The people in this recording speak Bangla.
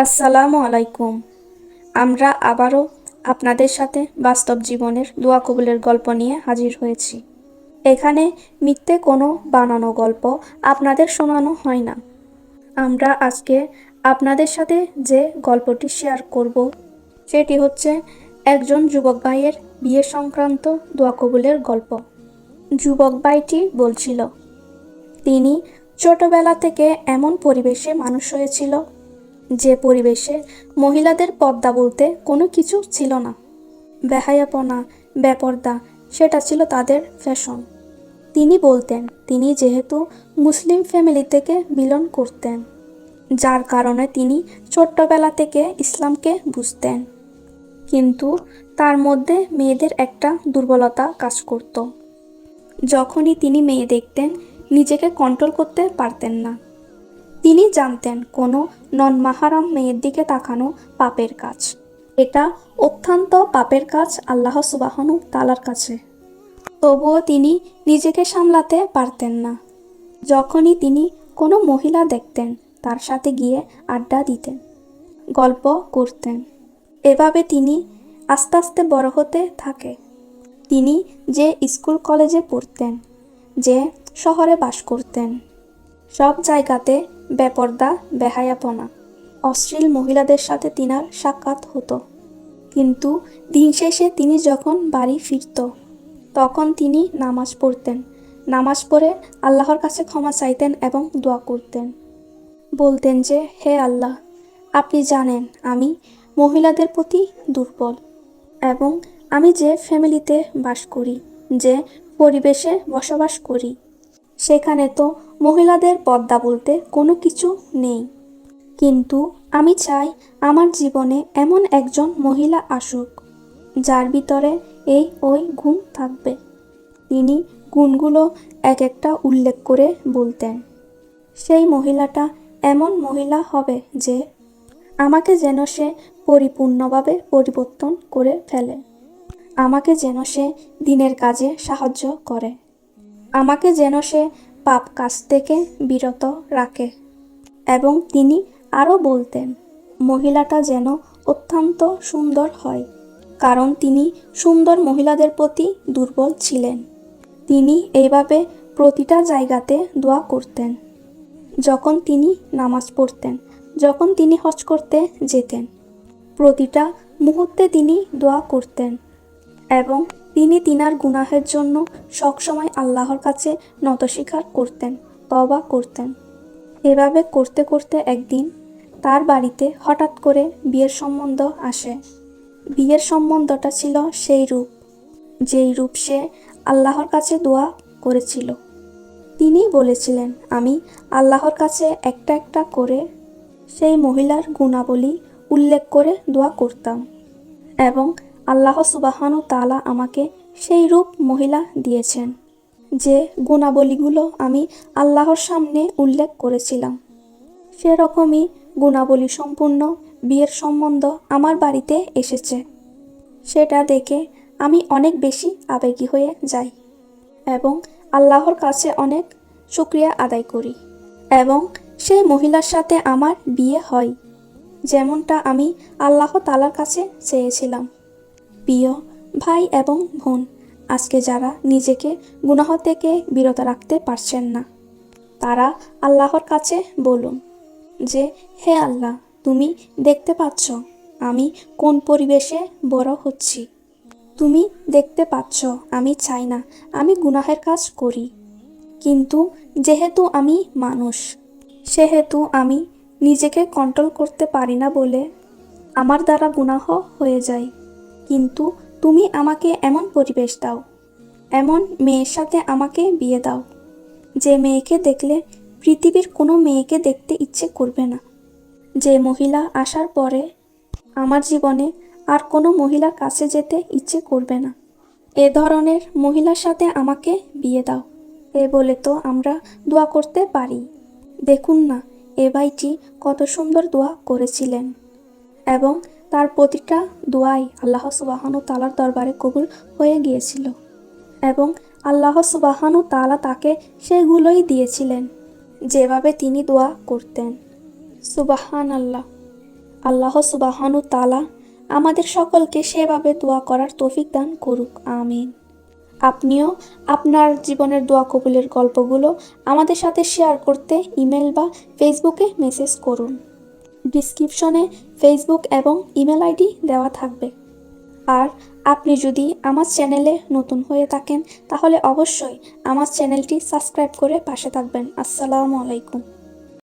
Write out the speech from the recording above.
আসসালামু আলাইকুম। আমরা আবারও আপনাদের সাথে বাস্তব জীবনের দোয়া কবুলের গল্প নিয়ে হাজির হয়েছি। এখানে মিথ্যে কোনো বানানো গল্প আপনাদের শোনানো হয় না। আমরা আজকে আপনাদের সাথে যে গল্পটি শেয়ার করব সেটি হচ্ছে একজন যুবক ভাইয়ের বিয়ে সংক্রান্ত দোয়া কবুলের গল্প। যুবক ভাইটি বলছিল, তিনি ছোটবেলা থেকে এমন পরিবেশে মানুষ হয়েছিল যে পরিবেশে মহিলাদের পর্দা বলতে কোনো কিছু ছিল না। বেহায়াপনা, বেপর্দা সেটা ছিল তাদের ফ্যাশন। তিনি বলতেন, তিনি যেহেতু মুসলিম ফ্যামিলি থেকে বিলং করতেন, যার কারণে তিনি ছোট্টবেলা থেকে ইসলামকে বুঝতেন। কিন্তু তার মধ্যে মেয়েদের একটা দুর্বলতা কাজ করত। যখনই তিনি মেয়ে দেখতেন, নিজেকে কন্ট্রোল করতে পারতেন না। তিনি জানতেন কোনো নন মাহারাম মেয়ের দিকে তাকানো পাপের কাজ। এটা অত্যন্ত পাপের কাজ আল্লাহ সুবহানাহু তাআলার কাছে। তবুও তিনি নিজেকে সামলাতে পারতেন না। যখনই তিনি কোনো মহিলা দেখতেন, তার সাথে গিয়ে আড্ডা দিতেন, গল্প করতেন। এভাবে তিনি আস্তে আস্তে বড় হতে থাকে। তিনি যে স্কুল কলেজে পড়তেন, যে শহরে বাস করতেন, সব জায়গাতে বেপর্দা, বেহায়াপনা, অশ্লীল মহিলাদের সাথে তিনার সাক্ষাৎ হতো। কিন্তু দিন শেষে তিনি যখন বাড়ি ফিরত, তখন তিনি নামাজ পড়তেন। নামাজ পড়ে আল্লাহর কাছে ক্ষমা চাইতেন এবং দোয়া করতেন। বলতেন যে, হে আল্লাহ, আপনি জানেন আমি মহিলাদের প্রতি দুর্বল, এবং আমি যে ফ্যামিলিতে বাস করি, যে পরিবেশে বসবাস করি, সেখানে তো মহিলাদের পর্দা বলতে কোনো কিছু নেই। কিন্তু আমি চাই আমার জীবনে এমন একজন মহিলা আসুক, যার ভিতরে এই ওই গুণ থাকবে। তিনি গুণগুলো এক একটা উল্লেখ করে বলতেন। সেই মহিলাটা এমন মহিলা হবে যে আমাকে যেন সে পরিপূর্ণভাবে পরিবর্তন করে ফেলে। আমাকে যেন সে দিনের কাজে সাহায্য করে। আমাকে যেন সে পাপ কাজ থেকে বিরত রাখে। এবং তিনি আরও বলতেন, মহিলাটা যেন অত্যন্ত সুন্দর হয়, কারণ তিনি সুন্দর মহিলাদের প্রতি দুর্বল ছিলেন। তিনি এইভাবে প্রতিটা জায়গাতে দোয়া করতেন। যখন তিনি নামাজ পড়তেন, যখন তিনি হজ করতে যেতেন, প্রতিটা মুহূর্তে তিনি দোয়া করতেন। এবং তিনি তিনার গুনাহের জন্য সবসময় আল্লাহর কাছে নতস্বীকার করতেন, তওবা করতেন। এভাবে করতে করতে একদিন তার বাড়িতে হঠাৎ করে বিয়ের সম্বন্ধ আসে। বিয়ের সম্বন্ধটা ছিল সেই রূপ, যেই রূপ সে আল্লাহর কাছে দোয়া করেছিল। তিনি বলেছিলেন, আমি আল্লাহর কাছে একটা একটা করে সেই মহিলার গুণাবলী উল্লেখ করে দোয়া করতাম, এবং আল্লাহ সুবহানাহু তাআলা আমাকে সেই রূপ মহিলা দিয়েছেন, যে গুণাবলীগুলো আমি আল্লাহর সামনে উল্লেখ করেছিলাম। সেরকমই গুণাবলী সম্পূর্ণ বিয়ের সম্বন্ধ আমার বাড়িতে এসেছে। সেটা দেখে আমি অনেক বেশি আবেগী হয়ে যাই এবং আল্লাহর কাছে অনেক শুকরিয়া আদায় করি, এবং সেই মহিলার সাথে আমার বিয়ে হয়, যেমনটা আমি আল্লাহ তাআলার কাছে চেয়েছিলাম। প্রিয় ভাই এবং বোন, আজকে যারা নিজেকে গুনাহ থেকে বিরত রাখতে পারছেন না, তারা আল্লাহর কাছে বলুন যে, হে আল্লাহ, তুমি দেখতে পাচ্ছ আমি কোন পরিবেশে বড় হচ্ছি। তুমি দেখতে পাচ্ছ আমি চাই না আমি গুনাহের কাজ করি, কিন্তু যেহেতু আমি মানুষ, সেহেতু আমি নিজেকে কন্ট্রোল করতে পারি না বলে আমার দ্বারা গুনাহ হয়ে যায়। কিন্তু তুমি আমাকে এমন পরিবেশ দাও, এমন মেয়ের সাথে আমাকে বিয়ে দাও, যে মেয়েকে দেখলে পৃথিবীর কোনো মেয়েকে দেখতে ইচ্ছে করবে না, যে মহিলা আসার পরে আমার জীবনে আর কোনো মহিলার কাছে যেতে ইচ্ছে করবে না। এ ধরনের মহিলার সাথে আমাকে বিয়ে দাও। এ বলে তো আমরা দোয়া করতে পারি। দেখুন না, এ ভাইটি কত সুন্দর দোয়া করেছিলেন, এবং তার প্রতিটা দোয়াই আল্লাহ সুবহানাহু তাআলার দরবারে কবুল হয়ে গিয়েছিল, এবং আল্লাহ সুবহানাহু তাআলা তাকে সেগুলোই দিয়েছিলেন যেভাবে তিনি দোয়া করতেন। সুবহানাল্লাহ। আল্লাহ সুবহানাহু তাআলা আমাদের সকলকে সেভাবে দোয়া করার তৌফিক দান করুক, আমিন। আপনিও আপনার জীবনের দোয়া কবুলের গল্পগুলো আমাদের সাথে শেয়ার করতে ইমেল বা ফেসবুকে মেসেজ করুন। ডিসক্রিপশনে ফেসবুক এবং ইমেল আইডি দেওয়া থাকবে। আর আপনি যদি আমার চ্যানেলে নতুন হয়ে থাকেন তাহলে অবশ্যই আমার চ্যানেলটি সাবস্ক্রাইব করে পাশে থাকবেন। আসসালামু আলাইকুম।